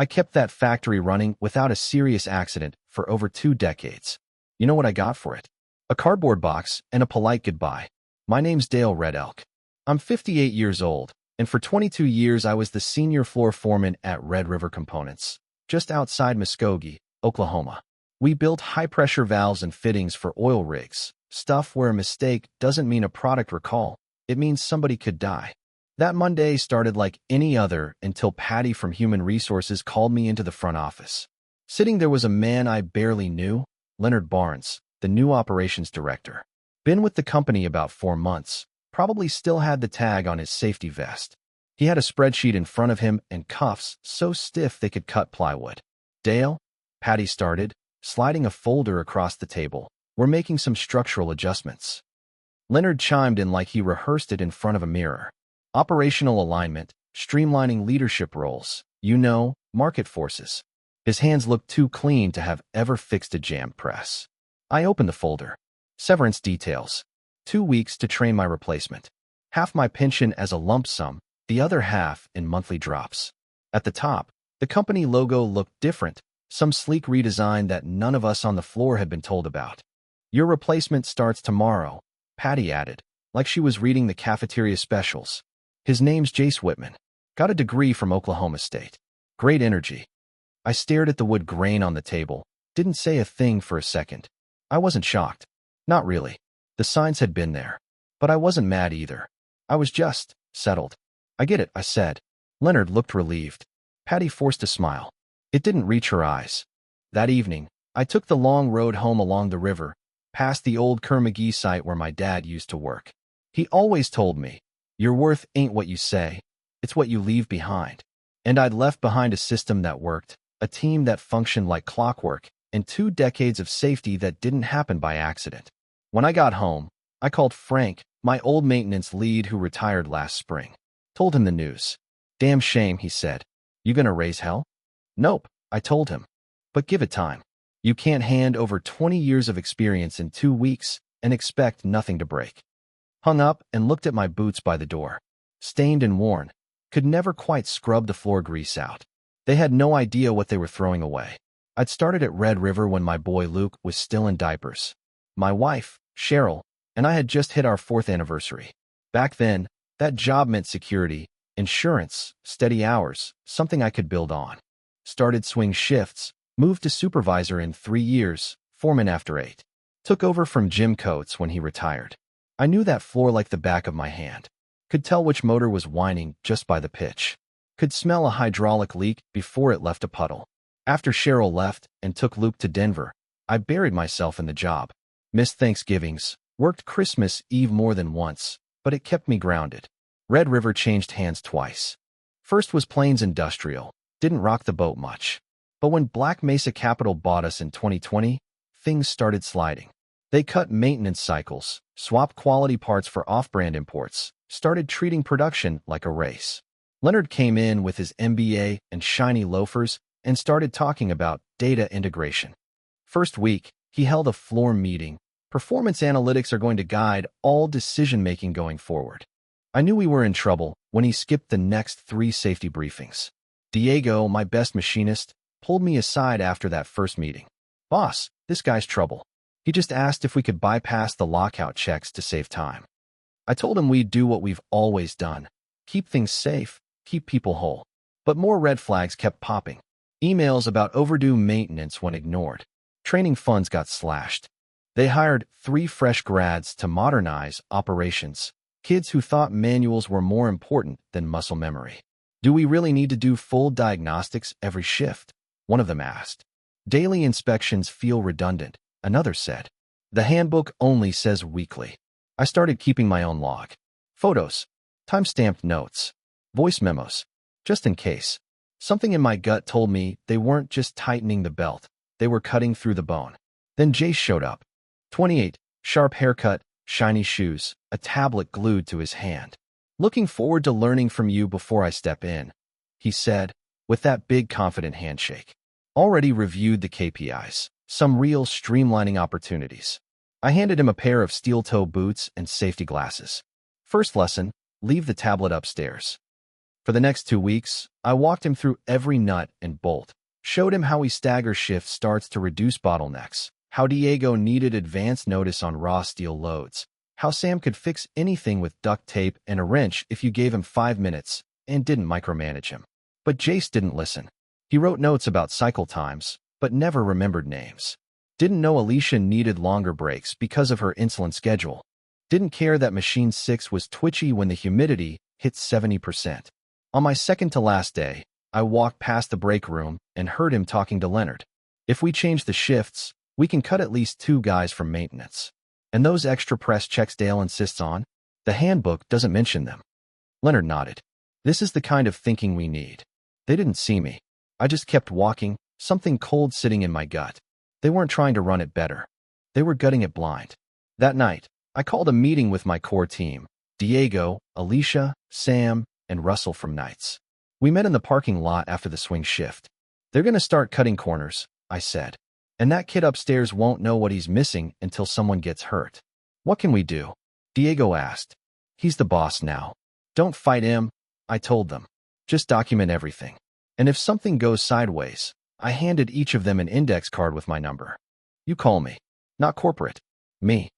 I kept that factory running without a serious accident for over 2 decades. You know what I got for it? A cardboard box and a polite goodbye. My name's Dale Red Elk. I'm 58 years old, and for 22 years I was the senior floor foreman at Red River Components, just outside Muskogee, Oklahoma. We built high-pressure valves and fittings for oil rigs, stuff where a mistake doesn't mean a product recall, it means somebody could die. That Monday started like any other until Patty from Human Resources called me into the front office. Sitting there was a man I barely knew, Leonard Barnes, the new operations director. Been with the company about 4 months, probably still had the tag on his safety vest. He had a spreadsheet in front of him and cuffs so stiff they could cut plywood. Dale, Patty started, sliding a folder across the table. We're making some structural adjustments. Leonard chimed in like he rehearsed it in front of a mirror. Operational alignment, streamlining leadership roles, market forces. His hands looked too clean to have ever fixed a jam press. I opened the folder. Severance details. 2 weeks to train my replacement. Half my pension as a lump sum, the other half in monthly drops. At the top, the company logo looked different, some sleek redesign that none of us on the floor had been told about. Your replacement starts tomorrow, Patty added, like she was reading the cafeteria specials. His name's Jace Whitman. Got a degree from Oklahoma State. Great energy. I stared at the wood grain on the table, didn't say a thing for a second. I wasn't shocked. Not really. The signs had been there. But I wasn't mad either. I was just settled. I get it, I said. Leonard looked relieved. Patty forced a smile. It didn't reach her eyes. That evening, I took the long road home along the river, past the old Kerr-McGee site where my dad used to work. He always told me, your worth ain't what you say, it's what you leave behind. And I'd left behind a system that worked, a team that functioned like clockwork, and 2 decades of safety that didn't happen by accident. When I got home, I called Frank, my old maintenance lead who retired last spring. Told him the news. Damn shame, he said. You gonna raise hell? Nope, I told him. But give it time. You can't hand over 20 years of experience in 2 weeks and expect nothing to break. Hung up and looked at my boots by the door. Stained and worn. Could never quite scrub the floor grease out. They had no idea what they were throwing away. I'd started at Red River when my boy Luke was still in diapers. My wife, Cheryl, and I had just hit our 4th anniversary. Back then, that job meant security, insurance, steady hours, something I could build on. Started swing shifts, moved to supervisor in 3 years, foreman after 8. Took over from Jim Coates when he retired. I knew that floor like the back of my hand. Could tell which motor was whining just by the pitch. Could smell a hydraulic leak before it left a puddle. After Cheryl left and took Luke to Denver, I buried myself in the job. Missed Thanksgivings, worked Christmas Eve more than once, but it kept me grounded. Red River changed hands twice. First was Plains Industrial, didn't rock the boat much. But when Black Mesa Capital bought us in 2020, things started sliding. They cut maintenance cycles, swapped quality parts for off-brand imports, started treating production like a race. Leonard came in with his MBA and shiny loafers and started talking about data integration. First week, he held a floor meeting. Performance analytics are going to guide all decision-making going forward. I knew we were in trouble when he skipped the next 3 safety briefings. Diego, my best machinist, pulled me aside after that first meeting. Boss, this guy's trouble. He just asked if we could bypass the lockout checks to save time. I told him we'd do what we've always done. Keep things safe, keep people whole. But more red flags kept popping. Emails about overdue maintenance went ignored. Training funds got slashed. They hired 3 fresh grads to modernize operations, kids who thought manuals were more important than muscle memory. Do we really need to do full diagnostics every shift? One of them asked. Daily inspections feel redundant, another said. The handbook only says weekly. I started keeping my own log. Photos, time-stamped notes, voice memos, just in case. Something in my gut told me they weren't just tightening the belt, they were cutting through the bone. Then Jace showed up. 28, sharp haircut, shiny shoes, a tablet glued to his hand. Looking forward to learning from you before I step in, he said, with that big confident handshake. Already reviewed the KPIs, some real streamlining opportunities. I handed him a pair of steel-toe boots and safety glasses. First lesson, leave the tablet upstairs. For the next 2 weeks, I walked him through every nut and bolt, showed him how he stagger shift starts to reduce bottlenecks, how Diego needed advance notice on raw steel loads, how Sam could fix anything with duct tape and a wrench if you gave him 5 minutes and didn't micromanage him. But Jace didn't listen. He wrote notes about cycle times, but never remembered names. Didn't know Alicia needed longer breaks because of her insulin schedule. Didn't care that Machine 6 was twitchy when the humidity hit 70%. On my second to last day, I walked past the break room and heard him talking to Leonard. If we change the shifts, we can cut at least 2 guys from maintenance. And those extra press checks Dale insists on? The handbook doesn't mention them. Leonard nodded. This is the kind of thinking we need. They didn't see me. I just kept walking, something cold sitting in my gut. They weren't trying to run it better. They were gutting it blind. That night, I called a meeting with my core team, Diego, Alicia, Sam, and Russell from Knights. We met in the parking lot after the swing shift. They're going to start cutting corners, I said. And that kid upstairs won't know what he's missing until someone gets hurt. What can we do? Diego asked. He's the boss now. Don't fight him, I told them. Just document everything. And if something goes sideways, I handed each of them an index card with my number. You call me. Not corporate. Me.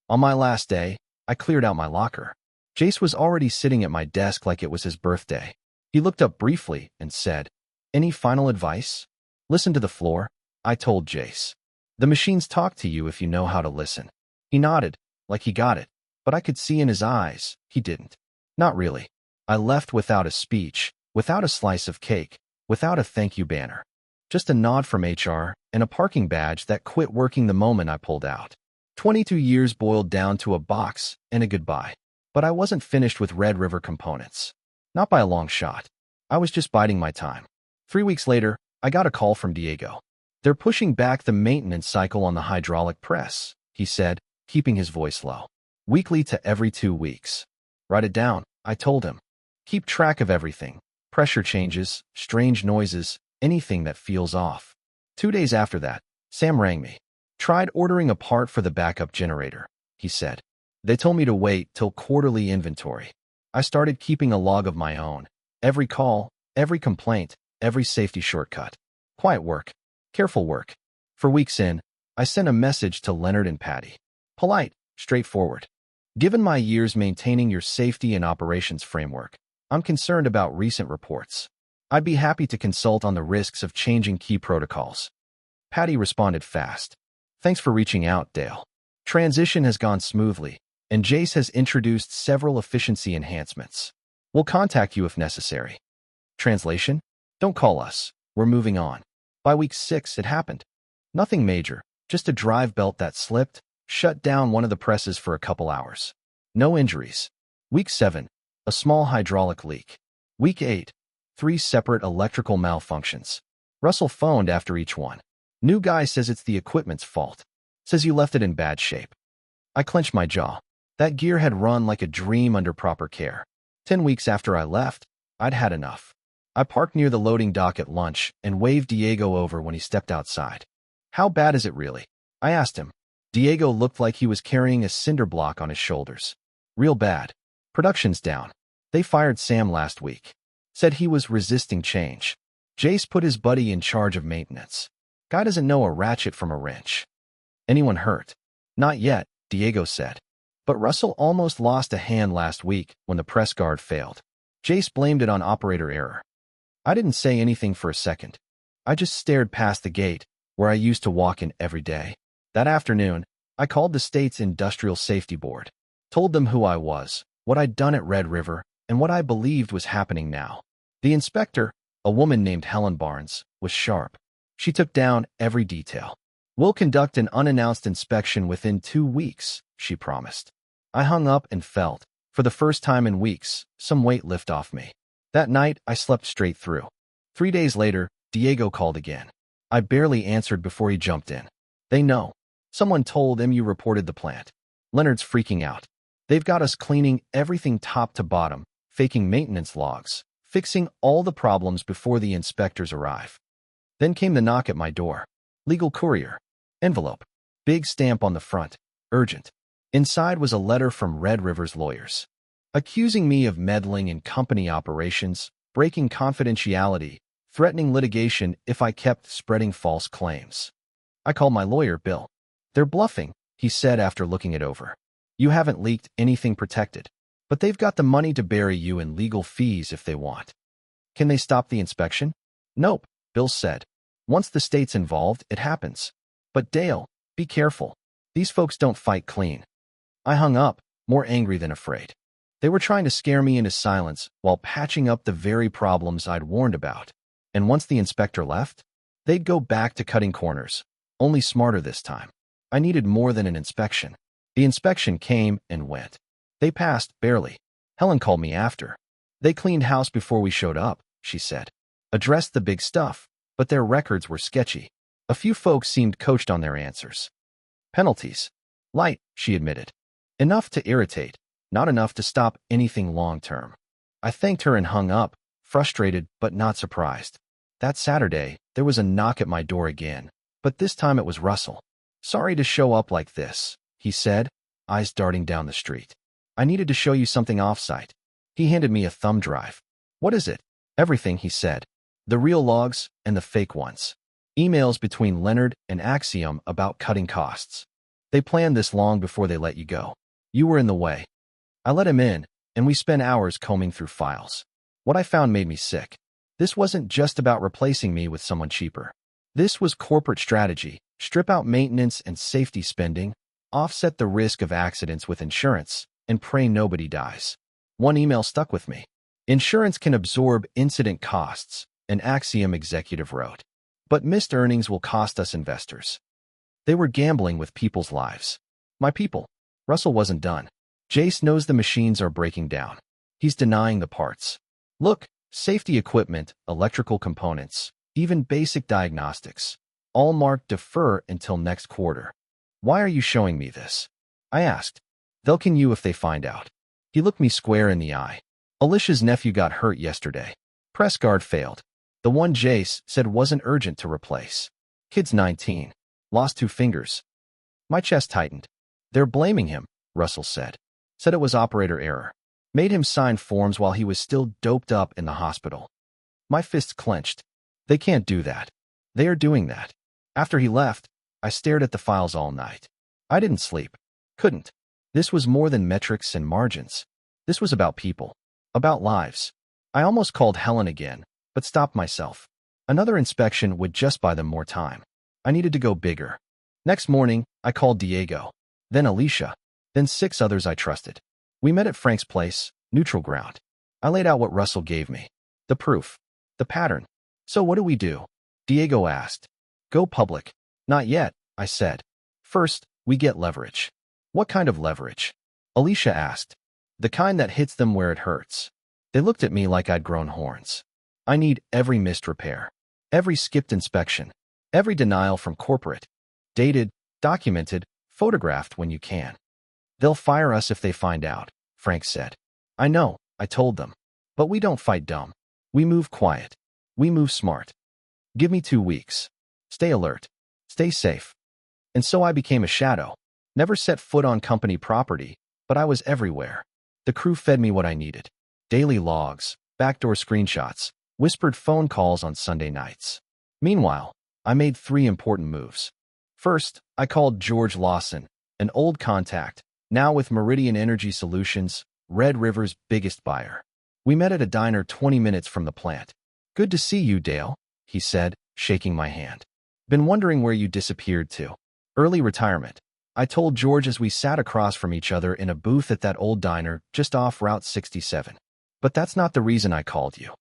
On my last day, I cleared out my locker. Jace was already sitting at my desk like it was his birthday. He looked up briefly and said, Any final advice? Listen to the floor, I told Jace. The machines talk to you if you know how to listen. He nodded, like he got it, but I could see in his eyes, he didn't. Not really. I left without a speech, without a slice of cake, without a thank you banner. Just a nod from HR and a parking badge that quit working the moment I pulled out. 22 years boiled down to a box and a goodbye. But I wasn't finished with Red River components. Not by a long shot. I was just biding my time. 3 weeks later, I got a call from Diego. They're pushing back the maintenance cycle on the hydraulic press, he said, keeping his voice low. Weekly to every 2 weeks. Write it down, I told him. Keep track of everything. Pressure changes, strange noises, anything that feels off. 2 days after that, Sam rang me. Tried ordering a part for the backup generator, he said. They told me to wait till quarterly inventory. I started keeping a log of my own. Every call, every complaint, every safety shortcut. Quiet work. Careful work. For weeks in, I sent a message to Leonard and Patty. Polite, straightforward. Given my years maintaining your safety and operations framework, I'm concerned about recent reports. I'd be happy to consult on the risks of changing key protocols. Patty responded fast. Thanks for reaching out, Dale. Transition has gone smoothly, and Jace has introduced several efficiency enhancements. We'll contact you if necessary. Translation? Don't call us. We're moving on. By week 6, it happened. Nothing major, just a drive belt that slipped, shut down one of the presses for a couple hours. No injuries. Week 7, a small hydraulic leak. Week 8, 3 separate electrical malfunctions. Russell phoned after each one. New guy says it's the equipment's fault. Says you left it in bad shape. I clenched my jaw. That gear had run like a dream under proper care. 10 weeks after I left, I'd had enough. I parked near the loading dock at lunch and waved Diego over when he stepped outside. How bad is it really? I asked him. Diego looked like he was carrying a cinder block on his shoulders. Real bad. Production's down. They fired Sam last week. Said he was resisting change. Jace put his buddy in charge of maintenance. Guy doesn't know a ratchet from a wrench. Anyone hurt? Not yet, Diego said. But Russell almost lost a hand last week when the press guard failed. Jace blamed it on operator error. I didn't say anything for a second. I just stared past the gate, where I used to walk in every day. That afternoon, I called the state's Industrial Safety Board. Told them who I was, what I'd done at Red River, and what I believed was happening now. The inspector, a woman named Helen Barnes, was sharp. She took down every detail. We'll conduct an unannounced inspection within 2 weeks, she promised. I hung up and felt, for the first time in weeks, some weight lift off me. That night, I slept straight through. 3 days later, Diego called again. I barely answered before he jumped in. They know. Someone told him you reported the plant. Leonard's freaking out. They've got us cleaning everything top to bottom, faking maintenance logs, fixing all the problems before the inspectors arrive. Then came the knock at my door. Legal courier. Envelope. Big stamp on the front. Urgent. Inside was a letter from Red River's lawyers, accusing me of meddling in company operations, breaking confidentiality, threatening litigation if I kept spreading false claims. I called my lawyer, Bill. They're bluffing, he said after looking it over. You haven't leaked anything protected, but they've got the money to bury you in legal fees if they want. Can they stop the inspection? Nope, Bill said. Once the state's involved, it happens. But Dale, be careful. These folks don't fight clean. I hung up, more angry than afraid. They were trying to scare me into silence while patching up the very problems I'd warned about. And once the inspector left, they'd go back to cutting corners, only smarter this time. I needed more than an inspection. The inspection came and went. They passed, barely. Helen called me after. They cleaned house before we showed up, she said. Addressed the big stuff, but their records were sketchy. A few folks seemed coached on their answers. Penalties. Light, she admitted. Enough to irritate, not enough to stop anything long-term. I thanked her and hung up, frustrated but not surprised. That Saturday, there was a knock at my door again, but this time it was Russell. Sorry to show up like this, he said, eyes darting down the street. I needed to show you something off-site. He handed me a thumb drive. What is it? Everything, he said. The real logs and the fake ones. Emails between Leonard and Axiom about cutting costs. They planned this long before they let you go. You were in the way. I let him in, and we spent hours combing through files. What I found made me sick. This wasn't just about replacing me with someone cheaper. This was corporate strategy. Strip out maintenance and safety spending, offset the risk of accidents with insurance, and pray nobody dies. One email stuck with me. Insurance can absorb incident costs, an Axiom executive wrote. But missed earnings will cost us investors. They were gambling with people's lives. My people. Russell wasn't done. Jace knows the machines are breaking down. He's denying the parts. Look, safety equipment, electrical components, even basic diagnostics. All marked defer until next quarter. Why are you showing me this? I asked. They'll can you if they find out. He looked me square in the eye. Alicia's nephew got hurt yesterday. Press guard failed. The one Jace said wasn't urgent to replace. Kid's 19. Lost 2 fingers. My chest tightened. They're blaming him, Russell said. Said it was operator error. Made him sign forms while he was still doped up in the hospital. My fists clenched. They can't do that. They are doing that. After he left, I stared at the files all night. I didn't sleep. Couldn't. This was more than metrics and margins. This was about people. About lives. I almost called Helen again, but stopped myself. Another inspection would just buy them more time. I needed to go bigger. Next morning, I called Diego, then Alicia, then 6 others I trusted. We met at Frank's place, neutral ground. I laid out what Russell gave me. The proof. The pattern. So what do we do? Diego asked. Go public. Not yet, I said. First, we get leverage. What kind of leverage? Alicia asked. The kind that hits them where it hurts. They looked at me like I'd grown horns. I need every missed repair. Every skipped inspection. Every denial from corporate. Dated, documented, photographed when you can. They'll fire us if they find out, Frank said. I know, I told them. But we don't fight dumb. We move quiet. We move smart. Give me 2 weeks. Stay alert. Stay safe. And so I became a shadow. Never set foot on company property, but I was everywhere. The crew fed me what I needed. Daily logs, backdoor screenshots, whispered phone calls on Sunday nights. Meanwhile, I made 3 important moves. First, I called George Lawson, an old contact, now with Meridian Energy Solutions, Red River's biggest buyer. We met at a diner 20 minutes from the plant. Good to see you, Dale, he said, shaking my hand. Been wondering where you disappeared to. Early retirement. I told George as we sat across from each other in a booth at that old diner just off Route 67. But that's not the reason I called you.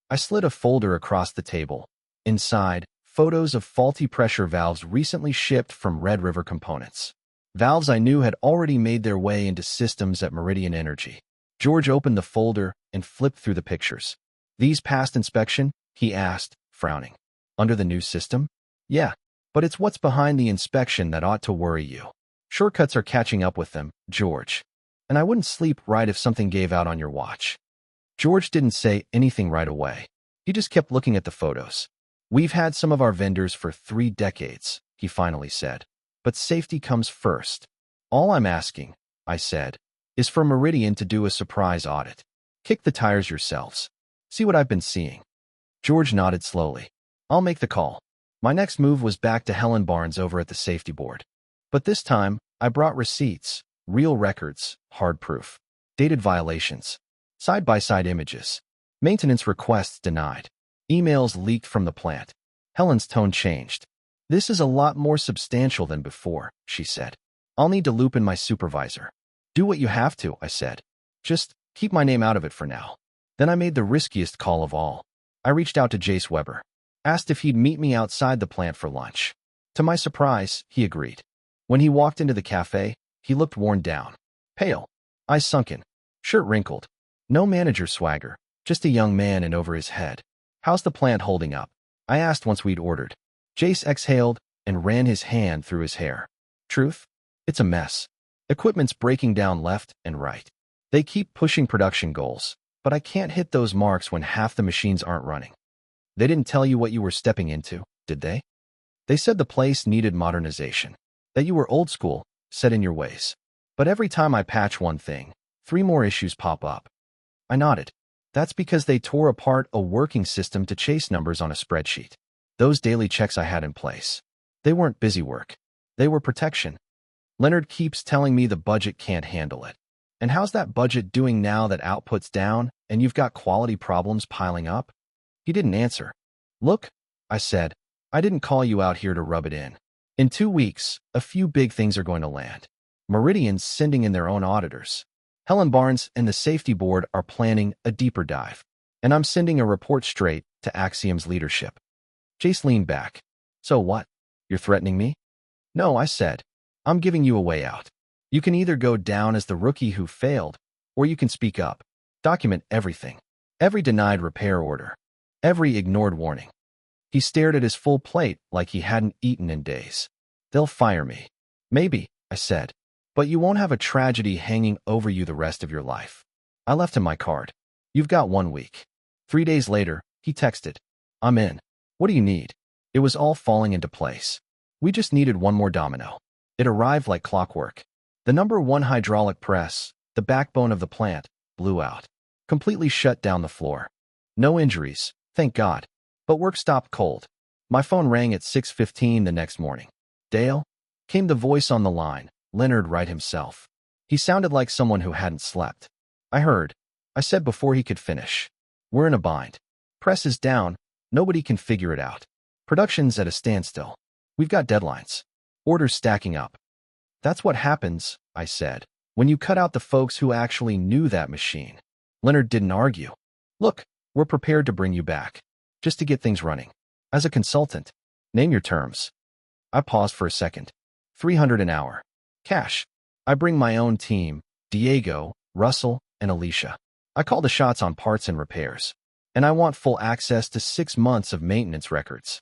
I slid a folder across the table. Inside, photos of faulty pressure valves recently shipped from Red River Components. Valves I knew had already made their way into systems at Meridian Energy. George opened the folder and flipped through the pictures. These passed inspection? He asked, frowning. Under the new system? Yeah, but it's what's behind the inspection that ought to worry you. Shortcuts are catching up with them, George. And I wouldn't sleep right if something gave out on your watch. George didn't say anything right away. He just kept looking at the photos. We've had some of our vendors for 3 decades, he finally said. But safety comes first. All I'm asking, I said, is for Meridian to do a surprise audit. Kick the tires yourselves. See what I've been seeing. George nodded slowly. I'll make the call. My next move was back to Helen Barnes over at the safety board. But this time, I brought receipts, real records, hard proof, dated violations, side-by-side images, maintenance requests denied, emails leaked from the plant. Helen's tone changed. This is a lot more substantial than before, she said. I'll need to loop in my supervisor. Do what you have to, I said. Just keep my name out of it for now. Then I made the riskiest call of all. I reached out to Jace Weber, asked if he'd meet me outside the plant for lunch. To my surprise, he agreed. When he walked into the cafe, he looked worn down, pale, eyes sunken, shirt wrinkled. No manager swagger, just a young man in over his head. How's the plant holding up? I asked once we'd ordered. Jace exhaled and ran his hand through his hair. Truth? It's a mess. Equipment's breaking down left and right. They keep pushing production goals, but I can't hit those marks when half the machines aren't running. They didn't tell you what you were stepping into, did they? They said the place needed modernization, that you were old school, set in your ways. But every time I patch one thing, 3 more issues pop up. I nodded. That's because they tore apart a working system to chase numbers on a spreadsheet. Those daily checks I had in place. They weren't busy work. They were protection. Leonard keeps telling me the budget can't handle it. And how's that budget doing now that output's down and you've got quality problems piling up? He didn't answer. Look, I said, I didn't call you out here to rub it in. In 2 weeks, a few big things are going to land. Meridian's sending in their own auditors. Helen Barnes and the safety board are planning a deeper dive. And I'm sending a report straight to Axiom's leadership. Jace leaned back. So what? You're threatening me? No, I said. I'm giving you a way out. You can either go down as the rookie who failed, or you can speak up. Document everything. Every denied repair order. Every ignored warning. He stared at his full plate like he hadn't eaten in days. They'll fire me. Maybe, I said. But you won't have a tragedy hanging over you the rest of your life. I left him my card. You've got 1 week. 3 days later, he texted. I'm in. What do you need? It was all falling into place. We just needed one more domino. It arrived like clockwork. The #1 hydraulic press, the backbone of the plant, blew out. Completely shut down the floor. No injuries, thank God. But work stopped cold. My phone rang at 6:15 the next morning. Dale? Came the voice on the line, Leonard Wright himself. He sounded like someone who hadn't slept. I heard. I said before he could finish. We're in a bind. Press is down. Nobody can figure it out. Production's at a standstill. We've got deadlines. Orders stacking up. That's what happens, I said, when you cut out the folks who actually knew that machine. Leonard didn't argue. Look, we're prepared to bring you back. Just to get things running. As a consultant. Name your terms. I paused for a second. $300 an hour. Cash. I bring my own team, Diego, Russell, and Alicia. I call the shots on parts and repairs. And I want full access to 6 months of maintenance records.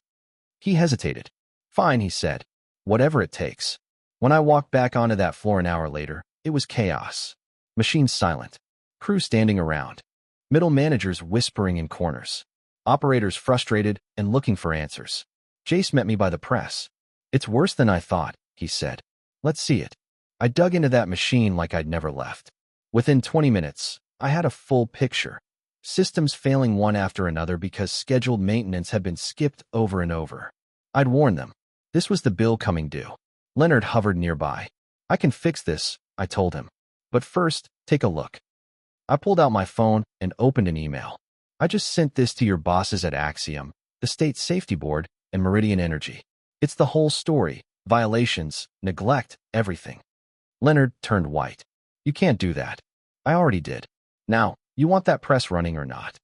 He hesitated. Fine, he said. Whatever it takes. When I walked back onto that floor an hour later, it was chaos. Machines silent. Crew standing around. Middle managers whispering in corners. Operators frustrated and looking for answers. Jace met me by the press. It's worse than I thought, he said. Let's see it. I dug into that machine like I'd never left. Within 20 minutes, I had a full picture. Systems failing one after another because scheduled maintenance had been skipped over and over. I'd warned them. This was the bill coming due. Leonard hovered nearby. I can fix this, I told him. But first, take a look. I pulled out my phone and opened an email. I just sent this to your bosses at Axiom, the State Safety Board, and Meridian Energy. It's the whole story. Violations, neglect, everything. Leonard turned white. You can't do that. I already did. Now, you want that press running or not?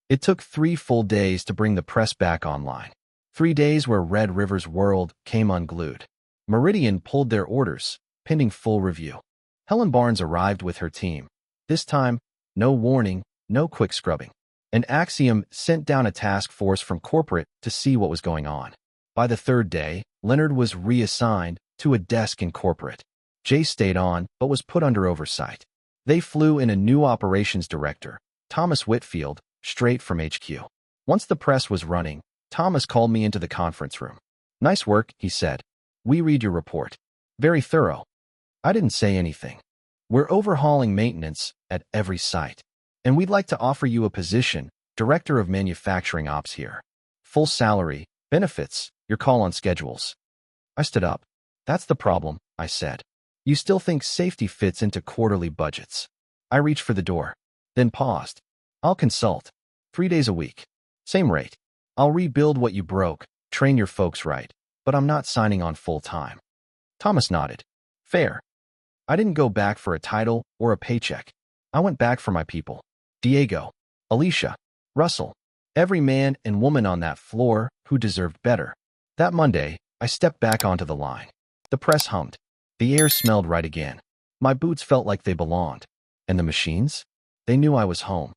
It took 3 full days to bring the press back online. 3 days where Red River's world came unglued. Meridian pulled their orders, pending full review. Helen Barnes arrived with her team. This time, no warning, no quick scrubbing. And Axiom sent down a task force from corporate to see what was going on. By the 3rd day, Leonard was reassigned to a desk in corporate. Jay stayed on, but was put under oversight. They flew in a new operations director, Thomas Whitfield, straight from HQ. Once the press was running, Thomas called me into the conference room. Nice work, he said. We read your report. Very thorough. I didn't say anything. We're overhauling maintenance at every site. And we'd like to offer you a position Director of Manufacturing Ops here. Full salary, benefits, your call on schedules. I stood up. That's the problem, I said. You still think safety fits into quarterly budgets. I reached for the door, then paused. I'll consult. 3 days a week. Same rate. I'll rebuild what you broke, train your folks right, but I'm not signing on full time. Thomas nodded. Fair. I didn't go back for a title or a paycheck. I went back for my people. Diego, Alicia, Russell, every man and woman on that floor who deserved better. That Monday, I stepped back onto the line. The press hummed. The air smelled right again. My boots felt like they belonged. And the machines? They knew I was home.